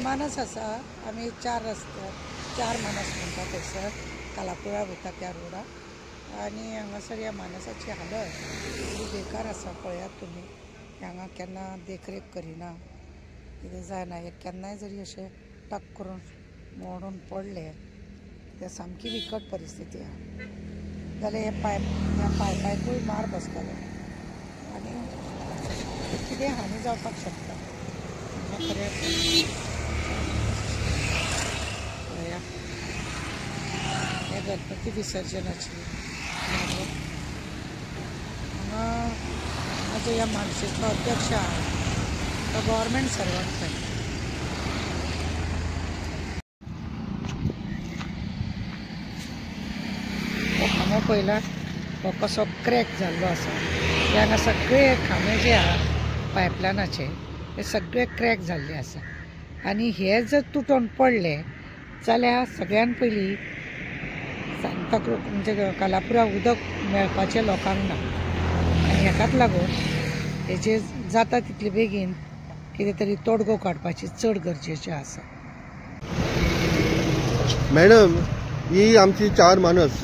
मानस आसा आमी 4 रस्त्यार 4 मानस म्हणटा थंयसर कालापुरा वयता त्या रोडार आनी हांगासर ह्या मानसाची हालत इतली बेकार आसा पळयात तुमी हांगा केन्ना देखरेख करिना कितें जायना हे केन्नाय जरी अशें टक करून मोडून पडले ते सामकी विकट परिस्थिती आहा जाल्यार ह्या पायपाकूय मार बसतलो आनी कितें हानी जावपाक शकता खरें पळया हे गणपती विसर्जनाची हांगा म्हजो ह्या मानसेचो अध्यक्ष आहा तो गव्हर्मेंट सर्वंट खांबो पळयला हो कसो क्रॅक जाल्लो आसा हे हांगा सगळे खांबे जे आहा पायपलायनाचे हे सगळे क्रॅक जाल्ले आसा आनी हे जर तुटून पडले जाल्यार सगळ्यान पयलीं सांताक्रूज म्हणजे कालापुरा उदक मेळपाचें लोकांक ना आनी हेकाच लागून हेजे जाता तितले बेगीन कितें तरी तोडगो काडपाची चड गरजेचें आसा. मॅडम ही आमची 4 मानस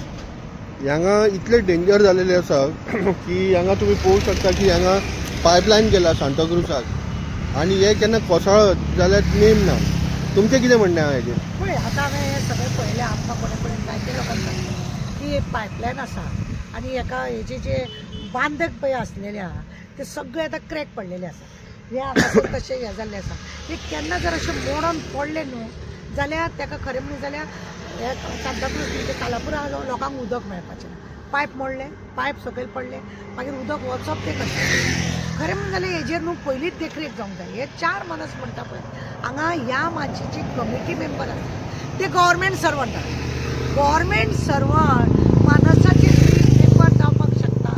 हांगा इतले डेंजर जालेले आसा की हांगा तुमी पळोवंक शकता की हांगा पायपलायन गेला सांताक्रूजाक आनी हे केन्ना कोसळत जाल्यार नेम ना. तुमचें कितें म्हणणें आहा हेजेर? पळय आतां हांवें हें सगळें पळयलें आमकां कोणे कडेन जायते लोकांक सांगलें की एक पायपलायन आसा आनी हेका हेजे जे बांदक पळय आसलेले आहा ते सगळे आतां क्रॅक पडलेले आसा हे हांगासर तशें हें जाल्लें आसा हे केन्ना जर अशें मोडोन पडले न्हू जाल्यार ताका खरें म्हणलें जाल्यार हे सांताक्रूज म्हणजे कालापुरा लोकांक उदक मेळपाचें ना. पायप मोडले पायप सकयल पडले मागीर उदक वचप ते कशें खरें म्हणून जाल्यार हेजेर न्हू पयलींच देखरेख जावंक जाय. हे 4 मानस म्हणटा पळय हांगा ह्या मानशेची कमिटी मेंबर आसा ते गव्हर्मेंट सर्वंट आसा. गव्हर्मेंट सर्वंट मानसाचे मेंबर जावपाक शकता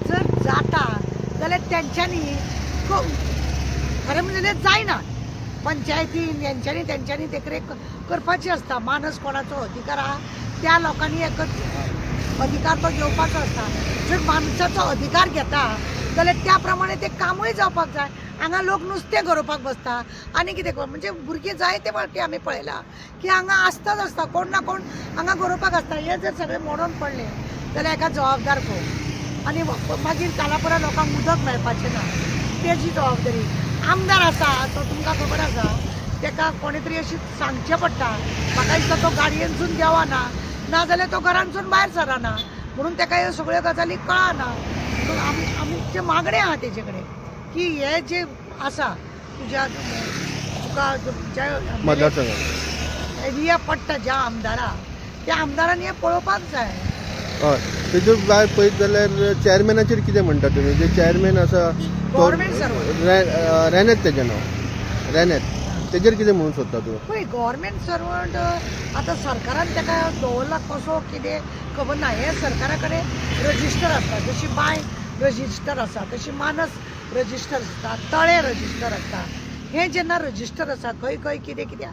जर जाता जाल्यार तेंच्यांनी खरें म्हणजे जायना पंचायतीन तेंच्यांनी देखरेख करपाची आसता. मानस कोणाचो अधिकार आहा त्या लोकांनी एकच अधिकार तो घेवपाचो आसता. जर मानसाचो अधिकार घेता जाल्यार त्या प्रमाणे ते कामूय जावपाक जाय. हांगा लोक नुस्तें गरोवपाक बसता आनी कितें म्हणजे भुरगीं जायते फावटी आमी पळयला की हांगा आसताच आसता कोण ना कोण हांगा गरोवपाक आसता. हे जर सगळे मोडोन पडले जाल्यार हेका जबाबदार कोण आनी मागीर कालापुरा लोकांक उदक मेळपाचें ना तेजी जबाबदारी. आमदार आसा तो तुमकां खबर आसा तेका कोणी तरी अशी सांगचें पडटा म्हाका दिसता तो गाडयेनसून देवाना नाजाल्यार तो घरांतसून भायर सराना म्हणून तेका ह्यो सगळ्यो गजाली कळना. आमचे मागणें आहा तेजे कडेन की हे जे आसा तुका ज्या एरिया पडटा ज्या आमदारा त्या आमदारान हें पळोवपाक जाय. हय तेजे भायर पळयत जाल्यार चेअरमॅनाचेर कितें म्हणटा तुमी? जे चेअरमॅन आसा गव्हर्मेंट सर्वंट रेनेत तेजें नांव रेनेत तेजेर कितें म्हणून सोदता तूं? पळय गव्हर्मेंट सर्वंट आतां सरकारान तेका दवरला कसो कितें खबर ना. हे सरकारा कडेन रजिस्टर आसता जशी बाय रजिस्टर आसा तशी मानस रजिस्टर आसता तळे रजिस्टर आसता. हे जेन्ना रजिस्टर आसा खंय खंय कितें कितें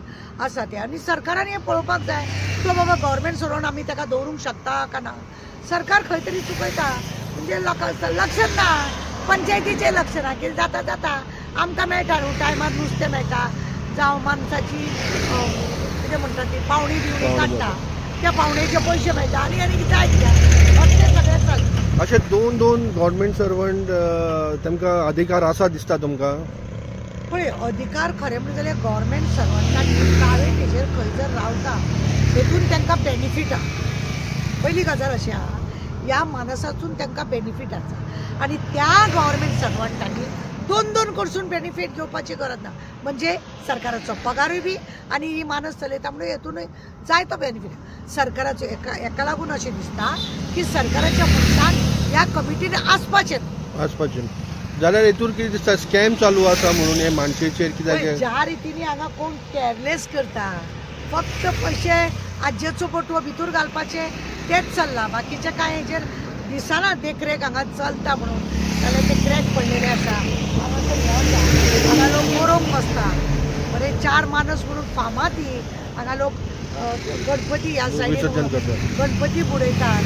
आसा तें आनी सरकारान हें पळोवपाक जाय तो बाबा गव्हर्मेंट सर्वंट आमी ताका दवरूंक शकता का ना. सरकार खंय तरी चुकयता म्हणजे लोकांचं लक्ष ना पंचायतीचें लक्ष ना. कितें जाता आमकां मेळटा न्हू टायमार नुस्तें मेळटा जावं माणसाची कितें म्हणटा ती पावणी बिवणी काडटा त्या पावणेचे पयशे मेळटा आनी कितें जाय कित्याक अशें सगळें चलता. अशें दोन गव्हर्मेंट सर्वंट तांकां अधिकार आसा दिसता तुमकां? पळय अधिकार खरें म्हणजे जाल्यार गव्हर्मेंट सर्वंटांनी प्रायवेट हेजेर खंय जर रावता तेतून तांकां बेनिफीट आहा. पयली गजाल अशी आहा ह्या मानसातून तांकां बेनिफीट आसा आनी त्या गव्हर्मेंट सर्वंटांनी 2 कडसून बेनिफीट घेवपाची गरज ना. म्हणजे सरकाराचो पगारूय बी आनी ही मानस चलयता म्हणून हेतूनय जाय तो बेनिफीट सरकाराचो. हेका लागून अशें दिसता की सरकाराच्या मनशान ह्या कमिटीन आसपाचें जाल्यार हेतून कितें दिसता स्कॅम चालू आसा म्हणून हे मानशेचेर कित्याक ज्या रितीने हांगा कोण केअरलेस करता फक्त पयशे आज्जेचो बटवो भितर घालपाचे तेच चल्ला. बाकीचे कांय हेजेर दिसना देखरेख हांगा चलता म्हणून जाल्यार ते क्रॅक पडलेले आसा. हांगा लोक मरोंक बसता बरे 4 मानस म्हणून फामाद ही हांगा लोक गणपती ह्या सायडीन गणपती बुडयतात.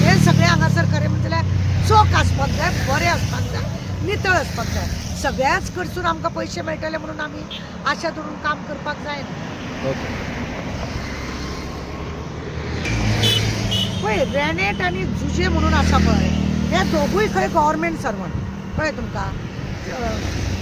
हे सगळे हांगासर खरें म्हणजे चोख आसपाक जाय बरें आसपाक जाय नितळ आसपाक जाय. सगळ्याच कडसून आमकां पयशे मेळटले म्हणून आमी आशा धरून काम करपाक जायना. ओके. पळय रेनेट आनी जुजे म्हणून आसा पळय, हे दोगूय खंय गव्हर्मेंट सर्वंट कळ्ळें तुमकां.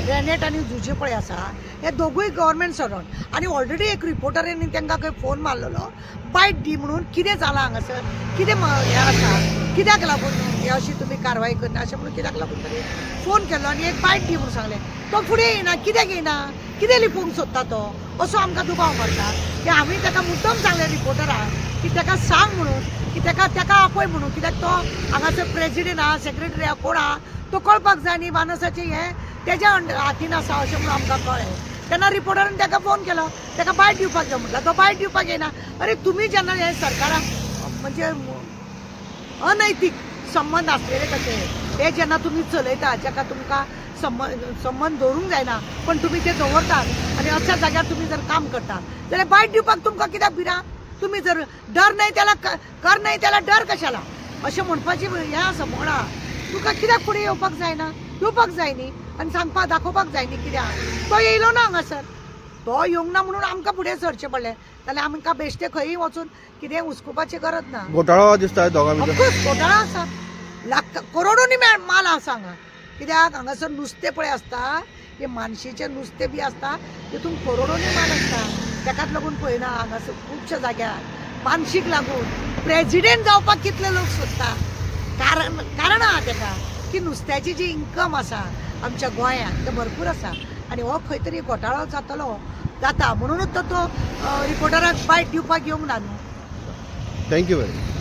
रेनेट आनी जुजे पळय आसा हे दोगूय गव्हर्मेंट सर्वंट आनी ऑलरेडी एक रिपोर्टरांनी तांकां खंय फोन मारलेलो बायट दी म्हणून. कितें जालां हांगासर, कितें हें आसा, कित्याक लागून हे अशी तुमी कारवाय करना अशें म्हणून कित्याक लागून तरी फोन केलो आनी एक बायट दी म्हणून सांगलें. तो फुडें येना, कित्याक येना, कितें लिपोवंक सोदता तो, असो आमकां दुबाव मारता. की आमी ताका मुद्दम सांगलें रिपोर्टराक की ताका सांग म्हणून, की ताका आपय म्हणून, कित्याक तो हांगासर प्रेसिडेंट आहा, सेक्रेटरी आहा, कोण आहा तो कळपाक जाय न्ही. मानसाचें हें तेज्या हातीन आसा अशें म्हणून आमकां कळ्ळें. तेन्ना रिपोर्टरान ताका फोन केलो, ताका बायट दिवपाक जाय म्हटलं. तो बायट दिवपाक येना. अरे तुमी जेन्ना हे सरकाराक म्हणजे अनैतीक संबंध आसलेले कशे ते जेन्ना तुमी चलयता, जाका तुमकां संबंध दवरूंक जायना पण तुमी ते दवरतात आनी अशा जाग्यार तुमी जर काम करतात जाल्यार बायट दिवपाक तुमकां कित्याक भिरा. तुमी जर डर नाही त्याला कर नाही त्याला डर कशाला अशें म्हणपाची हें आसा म्हणा. तुका कित्याक फुडें येवपाक जायना, येवपाक जाय न्ही आनी सांगपाक दाखोवपाक जाय न्ही. कित्याक तो येयलो ना हांगासर, तो येवंक ना म्हणून आमकां फुडें सरचें पडलें. जाल्यार आमकां बेश्टे खंयी वचून कितें हुस्कोवपाची गरज ना. घोटाळो दिसता दोगां भितर. ऑफकोर्स घोटाळो आसा, लाख करोडोनी माल आसा हांगा. कित्याक हांगासर नुस्तें पळय आसता, हे मानशेचें नुस्तें बी आसता, तितून करोडोनी माल आसता. ताकाच लागून पळयना हांगासर खुबश्या जाग्यार मानशीक लागून प्रेसिडेंट जावपाक कितले लोक सोदता. कारण आहा ताका की नुस्त्याची जी इन्कम आसा आमच्या गोंयांत ते भरपूर आसा आनी हो खंय तरी घोटाळो जाता म्हणूनच तो रिपोर्टराक बायट दिवपाक येवंक ना न्हू. Thank you very much.